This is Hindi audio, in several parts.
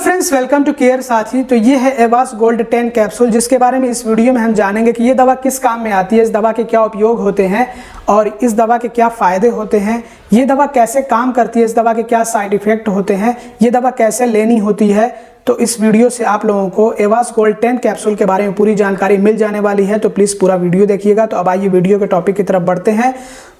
फ्रेंड्स, वेलकम टू केयर साथी। तो ये है एवास गोल्ड 10 कैप्सूल, जिसके बारे में इस वीडियो में हम जानेंगे कि ये दवा किस काम में आती है, इस दवा के क्या उपयोग होते हैं और इस दवा के क्या फ़ायदे होते हैं, ये दवा कैसे काम करती है, इस दवा के क्या साइड इफ़ेक्ट होते हैं, ये दवा कैसे लेनी होती है। तो इस वीडियो से आप लोगों को एवास गोल्ड 10 कैप्सूल के बारे में पूरी जानकारी मिल जाने वाली है, तो प्लीज़ पूरा वीडियो देखिएगा। तो अब आइए वीडियो के टॉपिक की तरफ बढ़ते हैं।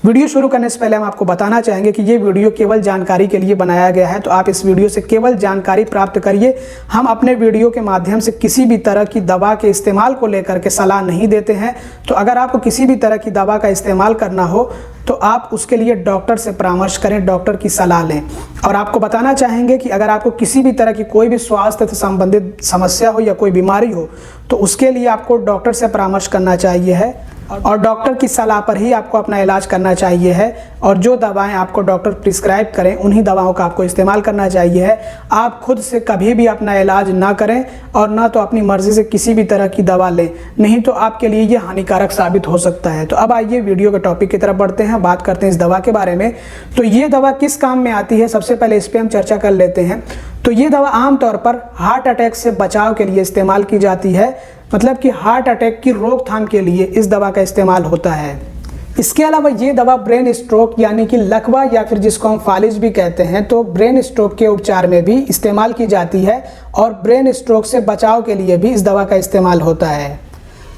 वीडियो शुरू करने से पहले हम आपको बताना चाहेंगे कि ये वीडियो केवल जानकारी के लिए बनाया गया है, तो आप इस वीडियो से केवल जानकारी प्राप्त करिए। हम अपने वीडियो के माध्यम से किसी भी तरह की दवा के इस्तेमाल को लेकर के सलाह नहीं देते हैं। तो अगर आपको किसी भी तरह की दवा का इस्तेमाल करना हो तो आप उसके लिए डॉक्टर से परामर्श करें, डॉक्टर की सलाह लें। और आपको बताना चाहेंगे कि अगर आपको किसी भी तरह की कोई भी स्वास्थ्य से संबंधित समस्या हो या कोई बीमारी हो तो उसके लिए आपको डॉक्टर से परामर्श करना चाहिए है और डॉक्टर की सलाह पर ही आपको अपना इलाज करना चाहिए है। और जो दवाएं आपको डॉक्टर प्रिस्क्राइब करें उन्हीं दवाओं का आपको इस्तेमाल करना चाहिए है। आप खुद से कभी भी अपना इलाज ना करें और ना तो अपनी मर्जी से किसी भी तरह की दवा लें, नहीं तो आपके लिए ये हानिकारक साबित हो सकता है। तो अब आइए वीडियो के टॉपिक की तरफ बढ़ते हैं, बात करते हैं इस दवा के बारे में। तो ये दवा किस काम में आती है, सबसे पहले इस पर हम चर्चा कर लेते हैं। तो ये दवा आमतौर पर हार्ट अटैक से बचाव के लिए इस्तेमाल की जाती है, मतलब कि हार्ट अटैक की रोकथाम के लिए इस दवा का इस्तेमाल होता है। इसके अलावा ये दवा ब्रेन स्ट्रोक यानी कि लकवा या फिर जिसको हम फालिज भी कहते हैं, तो ब्रेन स्ट्रोक के उपचार में भी इस्तेमाल की जाती है और ब्रेन स्ट्रोक से बचाव के लिए भी इस दवा का इस्तेमाल होता है।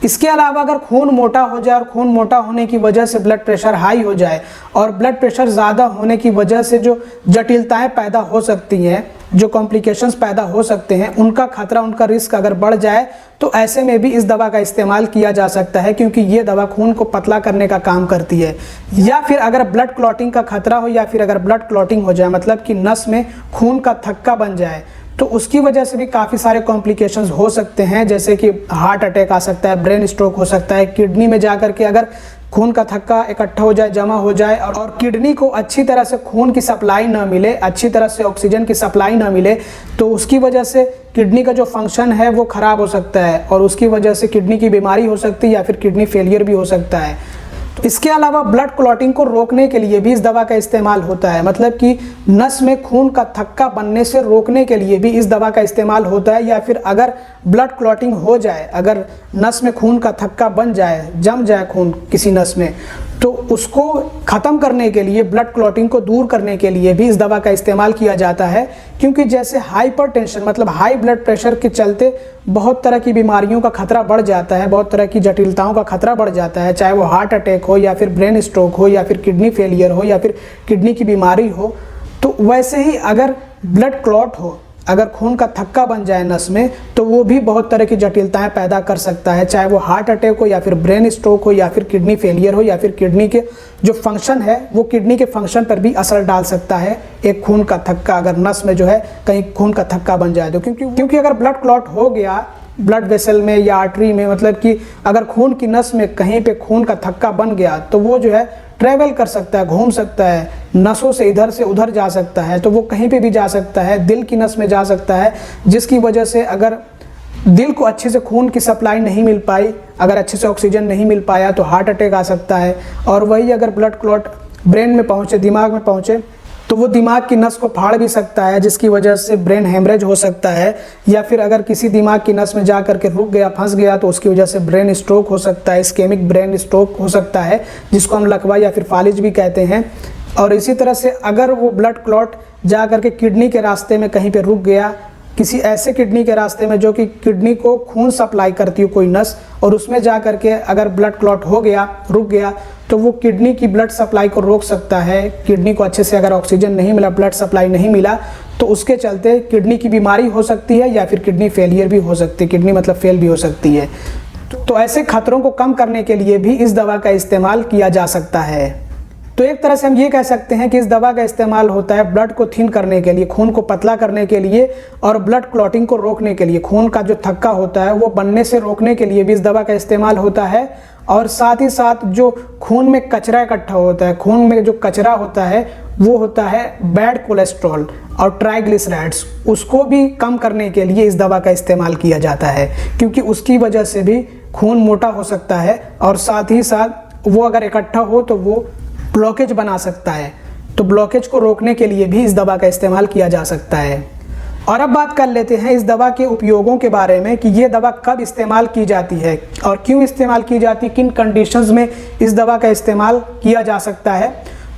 इसके अलावा अगर खून मोटा हो जाए और खून मोटा होने की वजह से ब्लड प्रेशर हाई हो जाए और ब्लड प्रेशर ज़्यादा होने की वजह से जो जटिलताएं पैदा हो सकती हैं, जो कॉम्प्लिकेशंस पैदा हो सकते हैं, उनका खतरा, उनका रिस्क अगर बढ़ जाए तो ऐसे में भी इस दवा का इस्तेमाल किया जा सकता है, क्योंकि ये दवा खून को पतला करने का काम करती है। या फिर अगर ब्लड क्लॉटिंग का खतरा हो या फिर अगर ब्लड क्लॉटिंग हो जाए, मतलब कि नस में खून का थक्का बन जाए, तो उसकी वजह से भी काफ़ी सारे कॉम्प्लिकेशंस हो सकते हैं, जैसे कि हार्ट अटैक आ सकता है, ब्रेन स्ट्रोक हो सकता है, किडनी में जाकर के अगर खून का थक्का इकट्ठा हो जाए, जमा हो जाए और किडनी को अच्छी तरह से खून की सप्लाई ना मिले, अच्छी तरह से ऑक्सीजन की सप्लाई ना मिले, तो उसकी वजह से किडनी का जो फंक्शन है वो ख़राब हो सकता है और उसकी वजह से किडनी की बीमारी हो सकती है या फिर किडनी फेलियर भी हो सकता है। इसके अलावा ब्लड क्लॉटिंग को रोकने के लिए भी इस दवा का इस्तेमाल होता है, मतलब कि नस में खून का थक्का बनने से रोकने के लिए भी इस दवा का इस्तेमाल होता है। या फिर अगर ब्लड क्लॉटिंग हो जाए, अगर नस में खून का थक्का बन जाए, जम जाए खून किसी नस में, तो उसको ख़त्म करने के लिए, ब्लड क्लॉटिंग को दूर करने के लिए भी इस दवा का इस्तेमाल किया जाता है। क्योंकि जैसे हाइपरटेंशन मतलब हाई ब्लड प्रेशर के चलते बहुत तरह की बीमारियों का खतरा बढ़ जाता है, बहुत तरह की जटिलताओं का खतरा बढ़ जाता है, चाहे वो हार्ट अटैक हो या फिर ब्रेन स्ट्रोक हो या फिर किडनी फेलियर हो या फिर किडनी की बीमारी हो। तो वैसे ही अगर ब्लड क्लॉट हो, अगर खून का थक्का बन जाए नस में, तो वो भी बहुत तरह की जटिलताएं पैदा कर सकता है, चाहे वो हार्ट अटैक हो या फिर ब्रेन स्ट्रोक हो या फिर किडनी फेलियर हो या फिर किडनी के जो फंक्शन है वो किडनी के फंक्शन पर भी असर डाल सकता है। एक खून का थक्का अगर नस में जो है कहीं खून का थक्का बन जाए तो, क्योंकि अगर ब्लड क्लॉट हो गया ब्लड वेसल में या आर्टरी में, मतलब कि अगर खून की नस में कहीं पे खून का थक्का बन गया तो वो जो है ट्रैवल कर सकता है, घूम सकता है, नसों से इधर से उधर जा सकता है, तो वो कहीं पे भी जा सकता है, दिल की नस में जा सकता है, जिसकी वजह से अगर दिल को अच्छे से खून की सप्लाई नहीं मिल पाई, अगर अच्छे से ऑक्सीजन नहीं मिल पाया तो हार्ट अटैक आ सकता है। और वही अगर ब्लड क्लॉट ब्रेन में पहुँचे, दिमाग में पहुँचे, तो वो दिमाग की नस को फाड़ भी सकता है, जिसकी वजह से ब्रेन हेमरेज हो सकता है। या फिर अगर किसी दिमाग की नस में जा करके रुक गया, फंस गया, तो उसकी वजह से ब्रेन स्ट्रोक हो सकता है, इस्केमिक ब्रेन स्ट्रोक हो सकता है, जिसको हम लकवा या फिर फालिज भी कहते हैं। और इसी तरह से अगर वो ब्लड क्लॉट जा करके किडनी के रास्ते में कहीं पर रुक गया, किसी ऐसे किडनी के रास्ते में जो कि किडनी को खून सप्लाई करती हो कोई नस, और उसमें जा करके अगर ब्लड क्लॉट हो गया, रुक गया, तो वो किडनी की ब्लड सप्लाई को रोक सकता है। किडनी को अच्छे से अगर ऑक्सीजन नहीं मिला, ब्लड सप्लाई नहीं मिला, तो उसके चलते किडनी की बीमारी हो सकती है या फिर किडनी फेलियर भी हो सकती है, किडनी मतलब फेल भी हो सकती है। तो ऐसे खतरों को कम करने के लिए भी इस दवा का इस्तेमाल किया जा सकता है। तो एक तरह से हम ये कह सकते हैं कि इस दवा का इस्तेमाल होता है ब्लड को थिन करने के लिए, खून को पतला करने के लिए और ब्लड क्लॉटिंग को रोकने के लिए, खून का जो थक्का होता है वो बनने से रोकने के लिए भी इस दवा का इस्तेमाल होता है। और साथ ही साथ जो खून में कचरा इकट्ठा होता है, खून में जो कचरा होता है वो होता है बैड कोलेस्ट्रॉल और ट्राइग्लिसराइड्स, उसको भी कम करने के लिए इस दवा का इस्तेमाल किया जाता है, क्योंकि उसकी वजह से भी खून मोटा हो सकता है और साथ ही साथ वो अगर इकट्ठा हो तो वो ब्लॉकेज बना सकता है। तो ब्लॉकेज को रोकने के लिए भी इस दवा का इस्तेमाल किया जा सकता है। और अब बात कर लेते हैं इस दवा के उपयोगों के बारे में कि ये दवा कब इस्तेमाल की जाती है और क्यों इस्तेमाल की जाती है, किन कंडीशंस में इस दवा का इस्तेमाल किया जा सकता है।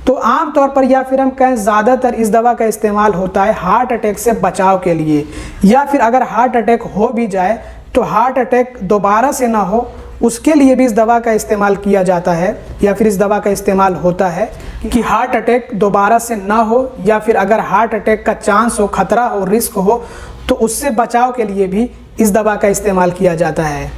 तो आम तौर पर या फिर हम कहें ज़्यादातर इस दवा का इस्तेमाल होता है हार्ट अटैक से बचाव के लिए, या फिर अगर हार्ट अटैक हो भी जाए तो हार्ट अटैक दोबारा से ना हो उसके लिए भी इस दवा का इस्तेमाल किया जाता है, या फिर इस दवा का इस्तेमाल होता है कि हार्ट अटैक दोबारा से ना हो, या फिर अगर हार्ट अटैक का चांस हो, खतरा हो, रिस्क हो, तो उससे बचाव के लिए भी इस दवा का इस्तेमाल किया जाता है।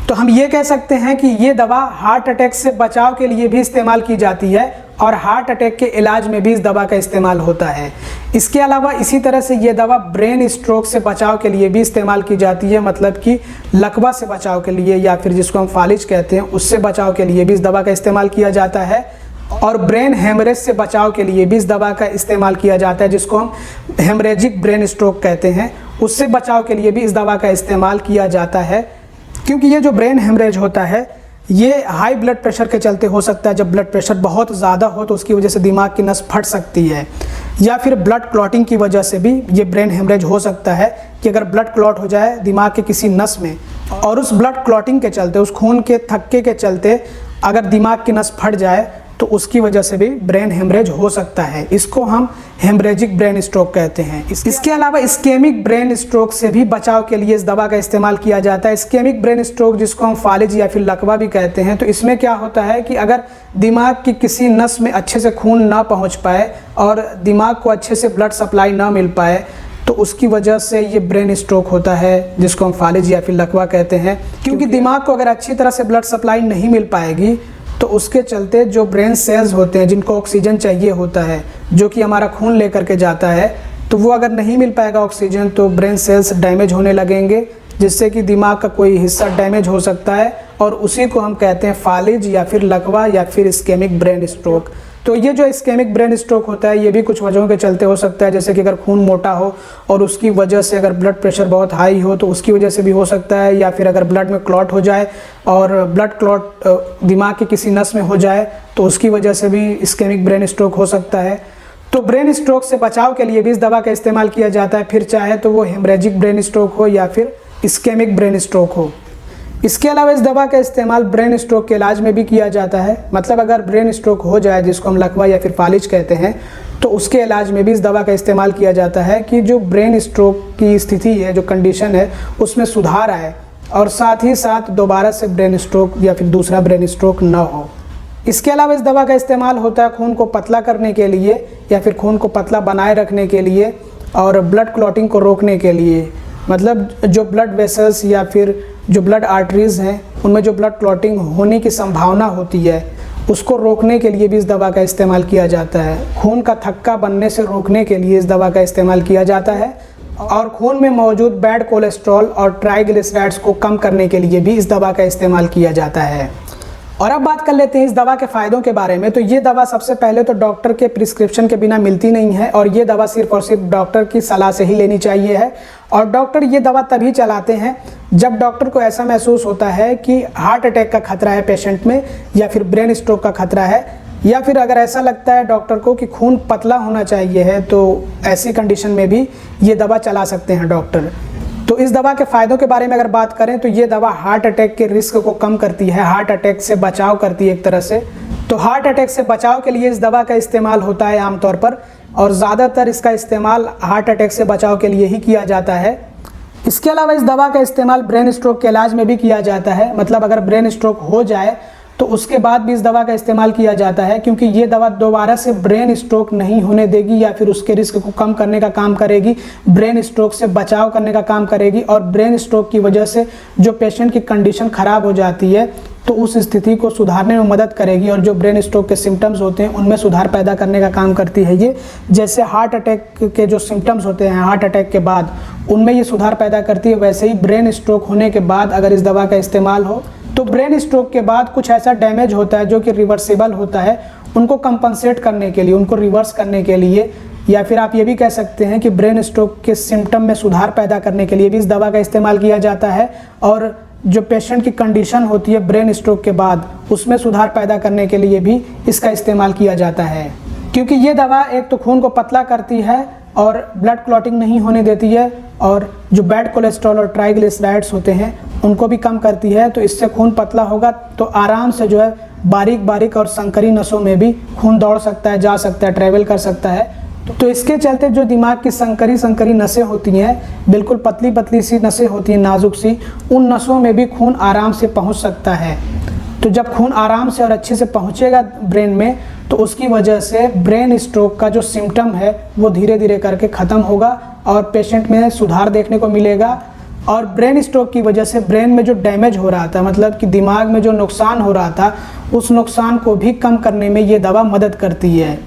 तो हम ये कह सकते हैं कि ये दवा हार्ट अटैक से बचाव के लिए भी इस्तेमाल की जाती है और हार्ट अटैक के इलाज में भी इस दवा का इस्तेमाल होता है। इसके अलावा इसी तरह से ये दवा ब्रेन स्ट्रोक से बचाव के लिए भी इस्तेमाल की जाती है, मतलब कि लकवा से बचाव के लिए, या फिर जिसको हम फालिज कहते हैं, उससे बचाव के लिए भी इस दवा का इस्तेमाल किया जाता है। और ब्रेन हेमरेज से बचाव के लिए भी इस दवा का इस्तेमाल किया जाता है, जिसको हम हेमरेजिक ब्रेन स्ट्रोक कहते हैं, उससे बचाव के लिए भी इस दवा का इस्तेमाल किया जाता है। क्योंकि ये जो ब्रेन हेमरेज होता है ये हाई ब्लड प्रेशर के चलते हो सकता है। जब ब्लड प्रेशर बहुत ज़्यादा हो तो उसकी वजह से दिमाग की नस फट सकती है, या फिर ब्लड क्लॉटिंग की वजह से भी ये ब्रेन हेमरेज हो सकता है कि अगर ब्लड क्लॉट हो जाए दिमाग के किसी नस में और उस ब्लड क्लॉटिंग के चलते, उस खून के थक्के के चलते अगर दिमाग की नस फट जाए तो उसकी वजह से भी ब्रेन हेमरेज हो सकता है। इसको हम हेमरेजिक ब्रेन स्ट्रोक कहते हैं। इसके अलावा इस्केमिक ब्रेन स्ट्रोक से भी बचाव के लिए इस दवा का इस्तेमाल किया जाता है। इस्केमिक ब्रेन स्ट्रोक जिसको हम फालिज या फिर लकवा भी कहते हैं, तो इसमें क्या होता है कि अगर दिमाग की किसी नस में अच्छे से खून ना पहुँच पाए और दिमाग को अच्छे से ब्लड सप्लाई ना मिल पाए तो उसकी वजह से ये ब्रेन स्ट्रोक होता है, जिसको हम फालिज या फिर लकवा कहते हैं। क्योंकि दिमाग को अगर अच्छी तरह से ब्लड सप्लाई नहीं मिल पाएगी तो उसके चलते जो ब्रेन सेल्स होते हैं जिनको ऑक्सीजन चाहिए होता है, जो कि हमारा खून लेकर के जाता है, तो वो अगर नहीं मिल पाएगा ऑक्सीजन तो ब्रेन सेल्स डैमेज होने लगेंगे, जिससे कि दिमाग का कोई हिस्सा डैमेज हो सकता है और उसी को हम कहते हैं फालिज या फिर लकवा या फिर इस्केमिक ब्रेन स्ट्रोक। तो ये जो इस्केमिक ब्रेन स्ट्रोक होता है ये भी कुछ वजहों के चलते हो सकता है, जैसे कि अगर खून मोटा हो और उसकी वजह से अगर ब्लड प्रेशर बहुत हाई हो तो उसकी वजह से भी हो सकता है, या फिर अगर ब्लड में क्लॉट हो जाए और ब्लड क्लॉट दिमाग के किसी नस में हो जाए तो उसकी वजह से भी इस्केमिक ब्रेन स्ट्रोक हो सकता है। तो ब्रेन स्ट्रोक से बचाव के लिए भी इस दवा का इस्तेमाल किया जाता है, फिर चाहे तो वो हेमरेजिक ब्रेन स्ट्रोक हो या फिर इस्केमिक ब्रेन स्ट्रोक हो। इसके अलावा इस दवा का इस्तेमाल ब्रेन स्ट्रोक के इलाज में भी किया जाता है, मतलब अगर ब्रेन स्ट्रोक हो जाए जिसको हम लकवा या फिर फालिज कहते हैं तो उसके इलाज में भी इस दवा का इस्तेमाल किया जाता है कि जो ब्रेन स्ट्रोक की स्थिति है, जो कंडीशन है, उसमें सुधार आए और साथ ही साथ दोबारा से ब्रेन स्ट्रोक या फिर दूसरा ब्रेन स्ट्रोक न हो। इसके अलावा इस दवा का इस्तेमाल होता है खून को पतला करने के लिए या फिर खून को पतला बनाए रखने के लिए और ब्लड क्लॉटिंग को रोकने के लिए, मतलब जो ब्लड वेसल्स या फिर जो ब्लड आर्टरीज़ हैं उनमें जो ब्लड क्लॉटिंग होने की संभावना होती है उसको रोकने के लिए भी इस दवा का इस्तेमाल किया जाता है। खून का थक्का बनने से रोकने के लिए इस दवा का इस्तेमाल किया जाता है और खून में मौजूद बैड कोलेस्ट्रॉल और ट्राइग्लिसराइड्स को कम करने के लिए भी इस दवा का इस्तेमाल किया जाता है। और अब बात कर लेते हैं इस दवा के फ़ायदों के बारे में। तो ये दवा सबसे पहले तो डॉक्टर के प्रिस्क्रिप्शन के बिना मिलती नहीं है और ये दवा सिर्फ और सिर्फ डॉक्टर की सलाह से ही लेनी चाहिए है। और डॉक्टर ये दवा तभी चलाते हैं जब डॉक्टर को ऐसा महसूस होता है कि हार्ट अटैक का खतरा है पेशेंट में या फिर ब्रेन स्ट्रोक का खतरा है, या फिर अगर ऐसा लगता है डॉक्टर को कि खून पतला होना चाहिए है, तो ऐसी कंडीशन में भी ये दवा चला सकते हैं डॉक्टर। तो इस दवा के फ़ायदों के बारे में अगर बात करें तो ये दवा हार्ट अटैक के रिस्क को कम करती है, हार्ट अटैक से बचाव करती है एक तरह से। तो हार्ट अटैक से बचाव के लिए इस दवा का इस्तेमाल होता है आमतौर पर, और ज़्यादातर इसका इस्तेमाल हार्ट अटैक से बचाव के लिए ही किया जाता है। इसके अलावा इस दवा का इस्तेमाल ब्रेन स्ट्रोक के इलाज में भी किया जाता है, मतलब अगर ब्रेन स्ट्रोक हो जाए तो उसके बाद भी इस दवा का इस्तेमाल किया जाता है, क्योंकि ये दवा दोबारा से ब्रेन स्ट्रोक नहीं होने देगी या फिर उसके रिस्क को कम करने का काम करेगी, ब्रेन स्ट्रोक से बचाव करने का काम करेगी। और ब्रेन स्ट्रोक की वजह से जो पेशेंट की कंडीशन ख़राब हो जाती है तो उस स्थिति को सुधारने में मदद करेगी, और जो ब्रेन स्ट्रोक के सिम्टम्स होते हैं उनमें सुधार पैदा करने का काम करती है ये। जैसे हार्ट अटैक के जो सिम्टम्स होते हैं हार्ट अटैक के बाद, उनमें ये सुधार पैदा करती है, वैसे ही ब्रेन स्ट्रोक होने के बाद अगर इस दवा का इस्तेमाल हो तो ब्रेन स्ट्रोक के बाद कुछ ऐसा डैमेज होता है जो कि रिवर्सिबल होता है, उनको कंपनसेट करने के लिए, उनको रिवर्स करने के लिए, या फिर आप ये भी कह सकते हैं कि ब्रेन स्ट्रोक के सिम्टम में सुधार पैदा करने के लिए भी इस दवा का इस्तेमाल किया जाता है। और जो पेशेंट की कंडीशन होती है ब्रेन स्ट्रोक के बाद, उसमें सुधार पैदा करने के लिए भी इसका इस्तेमाल किया जाता है, क्योंकि ये दवा एक तो खून को पतला करती है और ब्लड क्लॉटिंग नहीं होने देती है, और जो बैड कोलेस्ट्रॉल और ट्राइग्लिसराइड्स होते हैं उनको भी कम करती है। तो इससे खून पतला होगा तो आराम से जो है बारीक बारीक और संकरी नसों में भी खून दौड़ सकता है, जा सकता है, ट्रैवल कर सकता है। तो इसके चलते जो दिमाग की संकरी नसें होती हैं, बिल्कुल पतली पतली सी नसें होती हैं, नाजुक सी, उन नसों में भी खून आराम से पहुंच सकता है। तो जब खून आराम से और अच्छे से पहुंचेगा ब्रेन में, तो उसकी वजह से ब्रेन स्ट्रोक का जो सिम्टम है वो धीरे धीरे करके ख़त्म होगा और पेशेंट में सुधार देखने को मिलेगा। और ब्रेन स्ट्रोक की वजह से ब्रेन में जो डैमेज हो रहा था, मतलब कि दिमाग में जो नुकसान हो रहा था, उस नुकसान को भी कम करने में ये दवा मदद करती है।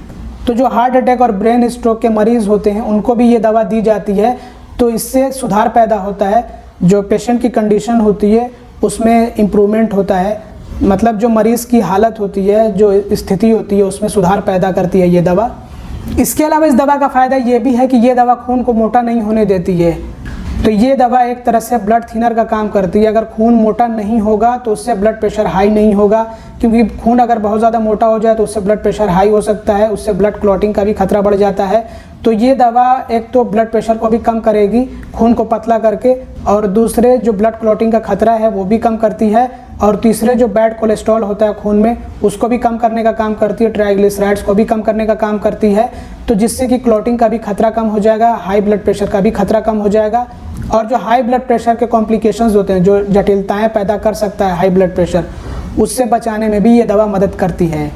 तो जो हार्ट अटैक और ब्रेन स्ट्रोक के मरीज़ होते हैं उनको भी ये दवा दी जाती है। तो इससे सुधार पैदा होता है, जो पेशेंट की कंडीशन होती है उसमें इम्प्रूवमेंट होता है, मतलब जो मरीज़ की हालत होती है, जो स्थिति होती है, उसमें सुधार पैदा करती है ये दवा। इसके अलावा इस दवा का फ़ायदा ये भी है कि ये दवा खून को मोटा नहीं होने देती है। तो ये दवा एक तरह से ब्लड थिनर का काम करती है। अगर खून मोटा नहीं होगा तो उससे ब्लड प्रेशर हाई नहीं होगा, क्योंकि खून अगर बहुत ज़्यादा मोटा हो जाए तो उससे ब्लड प्रेशर हाई हो सकता है, उससे ब्लड क्लॉटिंग का भी खतरा बढ़ जाता है। तो ये दवा एक तो ब्लड प्रेशर को भी कम करेगी खून को पतला करके, और दूसरे जो ब्लड क्लॉटिंग का खतरा है वो भी कम करती है, और तीसरे जो बैड कोलेस्ट्रॉल होता है खून में उसको भी कम करने का काम करती है, ट्राइग्लिसराइड्स को भी कम करने का काम करती है। तो जिससे कि क्लॉटिंग का भी खतरा कम हो जाएगा, हाई ब्लड प्रेशर का भी खतरा कम हो जाएगा। और जो हाई ब्लड प्रेशर के कॉम्प्लिकेशंस होते हैं, जो जटिलताएं पैदा कर सकता है हाई ब्लड प्रेशर, उससे बचाने में भी ये दवा मदद करती है।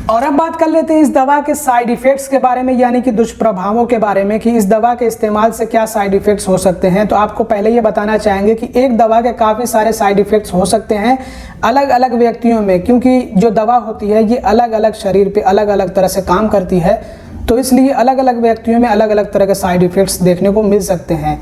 और अब बात कर लेते हैं इस दवा के साइड इफ़ेक्ट्स के बारे में, यानी कि दुष्प्रभावों के बारे में, कि इस दवा के इस्तेमाल से क्या साइड इफ़ेक्ट्स हो सकते हैं। तो आपको पहले ये बताना चाहेंगे कि एक दवा के काफ़ी सारे साइड इफ़ेक्ट्स हो सकते हैं अलग अलग व्यक्तियों में, क्योंकि जो दवा होती है ये अलग अलग शरीर पे अलग अलग तरह से काम करती है। तो इसलिए अलग अलग व्यक्तियों में अलग अलग तरह के साइड इफ़ेक्ट्स देखने को मिल सकते हैं,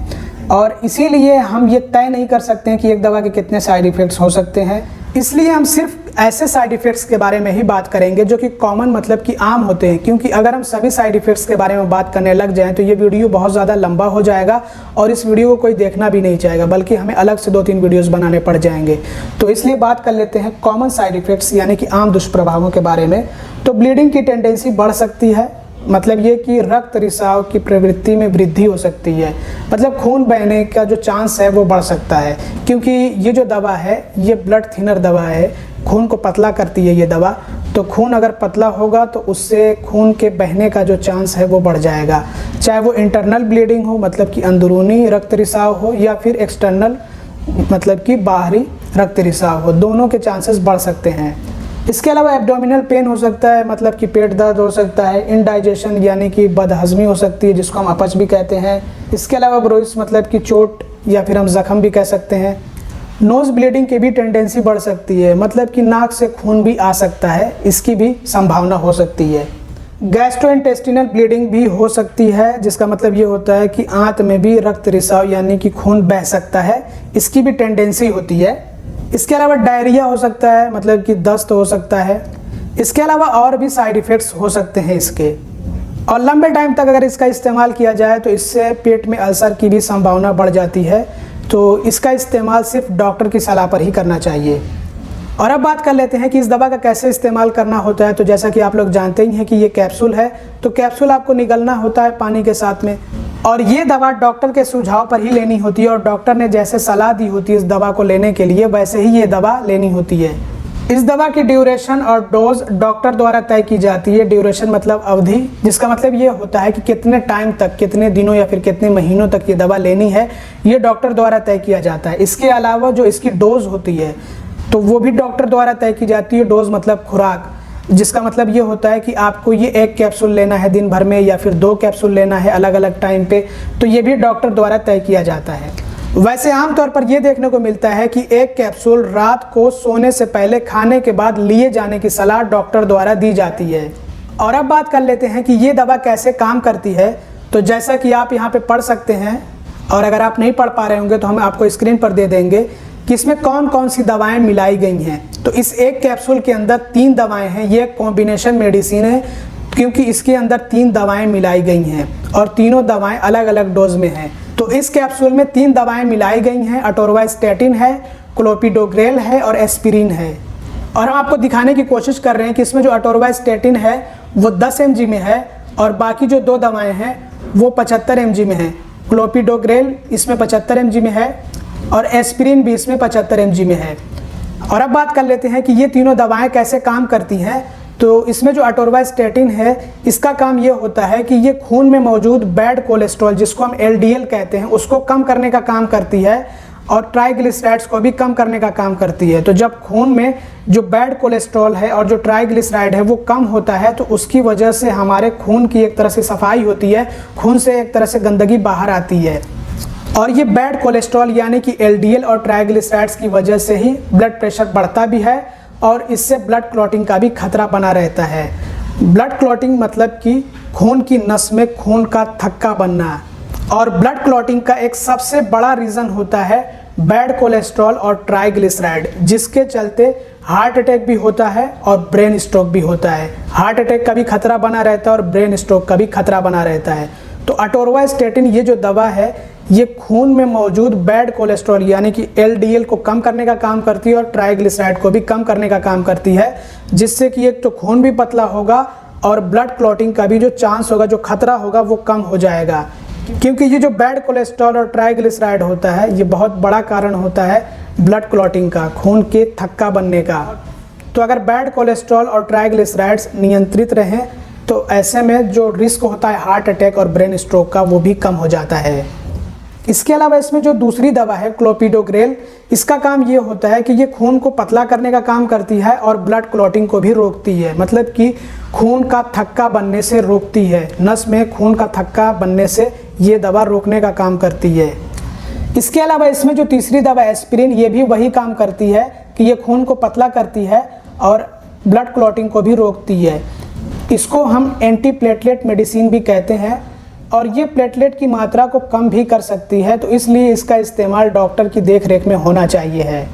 और इसीलिए हम ये तय नहीं कर सकते हैं कि एक दवा के कितने साइड इफ़ेक्ट्स हो सकते हैं। इसलिए हम सिर्फ ऐसे साइड इफ़ेक्ट्स के बारे में ही बात करेंगे जो कि कॉमन, मतलब कि आम होते हैं, क्योंकि अगर हम सभी साइड इफ़ेक्ट्स के बारे में बात करने लग जाएं तो ये वीडियो बहुत ज़्यादा लंबा हो जाएगा और इस वीडियो को कोई देखना भी नहीं चाहेगा, बल्कि हमें अलग से 2-3 वीडियोज़ बनाने पड़ जाएंगे। तो इसलिए बात कर लेते हैं कॉमन साइड इफ़ेक्ट्स, यानी कि आम दुष्प्रभावों के बारे में। तो ब्लीडिंग की टेंडेंसी बढ़ सकती है, मतलब ये कि रक्त रिसाव की प्रवृत्ति में वृद्धि हो सकती है, मतलब खून बहने का जो चांस है वो बढ़ सकता है, क्योंकि ये जो दवा है ये ब्लड थिनर दवा है, खून को पतला करती है ये दवा। तो खून अगर पतला होगा तो उससे खून के बहने का जो चांस है वो बढ़ जाएगा, चाहे वो इंटरनल ब्लीडिंग हो, मतलब कि अंदरूनी रक्त रिसाव हो, या फिर एक्सटर्नल, मतलब कि बाहरी रक्त रिसाव हो, दोनों के चांसेस बढ़ सकते हैं। इसके अलावा एब्डोमिनल पेन हो सकता है, मतलब कि पेट दर्द हो सकता है, इनडाइजेशन यानी कि बदहजमी हो सकती है, जिसको हम अपच भी कहते हैं। इसके अलावा ब्रोइस, मतलब कि चोट या फिर हम जख्म भी कह सकते हैं। नोज़ ब्लीडिंग की भी टेंडेंसी बढ़ सकती है, मतलब कि नाक से खून भी आ सकता है, इसकी भी संभावना हो सकती है। गैस्ट्रोइंटेस्टिनल ब्लीडिंग भी हो सकती है, जिसका मतलब ये होता है कि आंत में भी रक्त रिसाव यानी कि खून बह सकता है, इसकी भी टेंडेंसी होती है। इसके अलावा डायरिया हो सकता है, मतलब कि दस्त हो सकता है। इसके अलावा और भी साइड इफ़ेक्ट्स हो सकते हैं इसके, और लंबे टाइम तक अगर इसका इस्तेमाल किया जाए तो इससे पेट में अल्सर की भी संभावना बढ़ जाती है। तो इसका इस्तेमाल सिर्फ डॉक्टर की सलाह पर ही करना चाहिए। और अब बात कर लेते हैं कि इस दवा का कैसे इस्तेमाल करना होता है। तो जैसा कि आप लोग जानते ही हैं कि ये कैप्सूल है, तो कैप्सूल आपको निगलना होता है पानी के साथ में, और ये दवा डॉक्टर के सुझाव पर ही लेनी होती है, और डॉक्टर ने जैसे सलाह दी होती है इस दवा को लेने के लिए, वैसे ही ये दवा लेनी होती है। इस दवा की ड्यूरेशन और डोज डॉक्टर द्वारा तय की जाती है। ड्यूरेशन मतलब अवधि, जिसका मतलब ये होता है कि कितने टाइम तक, कितने दिनों या फिर कितने महीनों तक ये दवा लेनी है, ये डॉक्टर द्वारा तय किया जाता है। इसके अलावा जो इसकी डोज होती है तो वो भी डॉक्टर द्वारा तय की जाती है। डोज मतलब खुराक, जिसका मतलब ये होता है कि आपको ये 1 कैप्सूल लेना है दिन भर में, या फिर 2 कैप्सूल लेना है अलग अलग टाइम पे, तो ये भी डॉक्टर द्वारा तय किया जाता है। वैसे आमतौर पर यह देखने को मिलता है कि 1 कैप्सूल रात को सोने से पहले खाने के बाद लिए जाने की सलाह डॉक्टर द्वारा दी जाती है। और अब बात कर लेते हैं कि ये दवा कैसे काम करती है। तो जैसा कि आप यहाँ पे पढ़ सकते हैं, और अगर आप नहीं पढ़ पा रहे होंगे तो हम आपको स्क्रीन पर दे देंगे कि इसमें कौन कौन सी दवाएं मिलाई गई हैं। तो इस 1 कैप्सूल के अंदर 3 दवाएं हैं। ये कॉम्बिनेशन मेडिसिन है, क्योंकि इसके अंदर 3 दवाएं मिलाई गई हैं, और तीनों दवाएं अलग अलग डोज में हैं। तो इस कैप्सूल में 3 दवाएं मिलाई गई हैं। अटोरवास्टैटिन है, क्लोपिडोग्रेल है और एस्पिरिन है। और हम आपको दिखाने की कोशिश कर रहे हैं कि इसमें जो अटोरवास्टैटिन है वो 10 mg में है, और बाकी जो 2 दवाएं हैं वो 75 mg में है, क्लोपिडोग्रेल इसमें 75 mg में है और एस्पिरिन भी इसमें 75 mg में है। और अब बात कर लेते हैं कि ये तीनों दवाएं कैसे काम करती हैं। तो इसमें जो अटोरवास्टेटिन है, इसका काम ये होता है कि ये खून में मौजूद बैड कोलेस्ट्रॉल, जिसको हम LDL कहते हैं, उसको कम करने का काम करती है और ट्राइग्लिसराइड्स को भी कम करने का काम करती है। तो जब खून में जो बैड कोलेस्ट्रॉल है और जो ट्राइग्लिसराइड है वो कम होता है, तो उसकी वजह से हमारे खून की एक तरह से सफाई होती है, खून से एक तरह से गंदगी बाहर आती है। और ये बैड कोलेस्ट्रॉल यानी कि LDL और ट्राइग्लिसराइड्स की वजह से ही ब्लड प्रेशर बढ़ता भी है और इससे ब्लड क्लॉटिंग का भी खतरा बना रहता है। ब्लड क्लॉटिंग मतलब कि खून की नस में खून का थक्का बनना। और ब्लड क्लॉटिंग का एक सबसे बड़ा रीज़न होता है बैड कोलेस्ट्रॉल और ट्राइग्लिसराइड, जिसके चलते हार्ट अटैक भी होता है और ब्रेन स्ट्रोक भी होता है। हार्ट अटैक का भी खतरा बना रहता है और ब्रेन स्ट्रोक का भी खतरा बना रहता है। तो अटोरवास्टेटिन ये जो दवा है, ये खून में मौजूद बैड कोलेस्ट्रॉल यानी कि LDL को कम करने का काम करती है और ट्राइग्लिसराइड को भी कम करने का काम करती है, जिससे कि एक तो खून भी पतला होगा और ब्लड क्लॉटिंग का भी जो चांस होगा, जो खतरा होगा, वो कम हो जाएगा। क्योंकि ये जो बैड कोलेस्ट्रॉल और ट्राइग्लिसराइड होता है, ये बहुत बड़ा कारण होता है ब्लड क्लॉटिंग का, खून के थक्का बनने का। तो अगर बैड कोलेस्ट्रॉल और ट्राइग्लिसराइड्स नियंत्रित रहें तो ऐसे में जो रिस्क होता है हार्ट अटैक और ब्रेन स्ट्रोक का, वो भी कम हो जाता है। इसके अलावा इसमें जो दूसरी दवा है क्लोपिडोग्रेल, इसका काम ये होता है कि ये खून को पतला करने का काम करती है और ब्लड क्लॉटिंग को भी रोकती है, मतलब कि खून का थक्का बनने से रोकती है। नस में खून का थक्का बनने से ये दवा रोकने का काम करती है। इसके अलावा इसमें जो तीसरी दवा एस्पिरिन, ये भी वही काम करती है कि ये खून को पतला करती है और ब्लड क्लॉटिंग को भी रोकती है। इसको हम एंटीप्लेटलेट मेडिसिन भी कहते हैं और ये प्लेटलेट की मात्रा को कम भी कर सकती है, तो इसलिए इसका इस्तेमाल डॉक्टर की देखरेख में होना चाहिए है।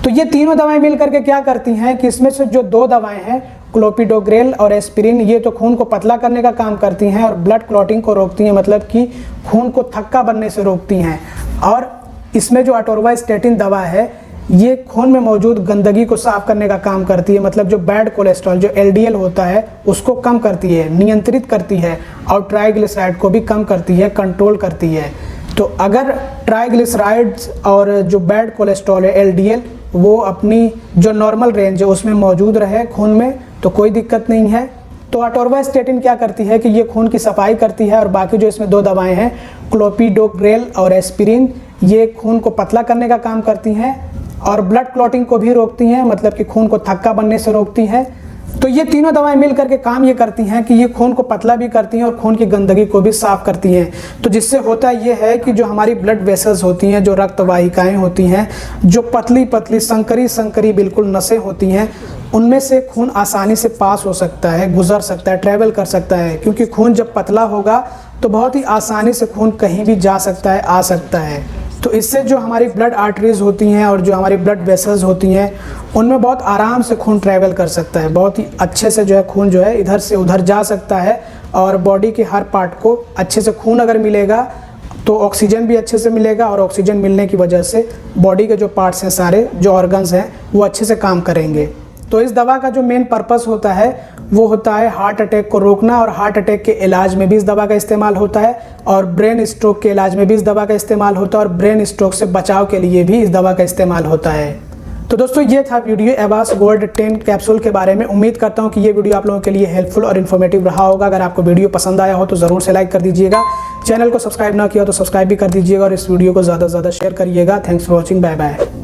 तो ये तीनों दवाएं मिल करके क्या करती हैं कि इसमें से जो दो दवाएं हैं क्लोपिडोग्रेल और एस्पिरिन, ये तो खून को पतला करने का काम करती हैं और ब्लड क्लॉटिंग को रोकती हैं, मतलब कि खून को थक्का बनने से रोकती हैं। और इसमें जो अटोरवास्टेटिन दवा है, ये खून में मौजूद गंदगी को साफ करने का काम करती है, मतलब जो बैड कोलेस्ट्रॉल जो LDL होता है उसको कम करती है, नियंत्रित करती है और ट्राइग्लिसराइड को भी कम करती है, कंट्रोल करती है। तो अगर ट्राइग्लिसराइड्स और जो बैड कोलेस्ट्रॉल है LDL, वो अपनी जो नॉर्मल रेंज है उसमें मौजूद रहे खून में, तो कोई दिक्कत नहीं है। तो अटोरवास्टेटिन क्या करती है कि ये खून की सफाई करती है और बाकी जो इसमें दो दवाएं हैं क्लोपिडोग्रेल और एस्पिरिन, ये खून को पतला करने का काम करती हैं और ब्लड क्लॉटिंग को भी रोकती हैं, मतलब कि खून को थक्का बनने से रोकती हैं। तो ये तीनों दवाएं मिल करके काम ये करती हैं कि ये खून को पतला भी करती हैं और खून की गंदगी को भी साफ करती हैं। तो जिससे होता ये है कि जो हमारी ब्लड वेसल्स होती हैं, जो रक्त वाहिकाएँ होती हैं, जो पतली पतली संकरी बिल्कुल नसें होती हैं, उनमें से खून आसानी से पास हो सकता है, गुजर सकता है, ट्रैवल कर सकता है। क्योंकि खून जब पतला होगा तो बहुत ही आसानी से खून कहीं भी जा सकता है, आ सकता है। तो इससे जो हमारी ब्लड आर्टरीज होती हैं और जो हमारी ब्लड वेसल्स होती हैं, उनमें बहुत आराम से खून ट्रैवल कर सकता है, बहुत ही अच्छे से जो है खून जो है इधर से उधर जा सकता है। और बॉडी के हर पार्ट को अच्छे से खून अगर मिलेगा तो ऑक्सीजन भी अच्छे से मिलेगा और ऑक्सीजन मिलने की वजह से बॉडी के जो पार्ट्स हैं, सारे जो ऑर्गन्स हैं, वो अच्छे से काम करेंगे। तो इस दवा का जो मेन पर्पस होता है वो होता है हार्ट अटैक को रोकना, और हार्ट अटैक के इलाज में भी इस दवा का इस्तेमाल होता है और ब्रेन स्ट्रोक के इलाज में भी इस दवा का इस्तेमाल होता है और ब्रेन स्ट्रोक से बचाव के लिए भी इस दवा का इस्तेमाल होता है। तो दोस्तों ये था वीडियो एवास गोल्ड 10 कैप्सूल के बारे में। उम्मीद करता हूँ कि ये वीडियो आप लोगों के लिए हेल्पफुल और इन्फॉर्मेटिव रहा होगा। अगर आपको वीडियो पसंद आया हो तो ज़रूर से लाइक कर दीजिएगा, चैनल को सब्सक्राइब ना किया हो तो सब्सक्राइब भी कर दीजिएगा और इस वीडियो को ज़्यादा से ज़्यादा शेयर करिएगा। Thanks for watching, bye bye.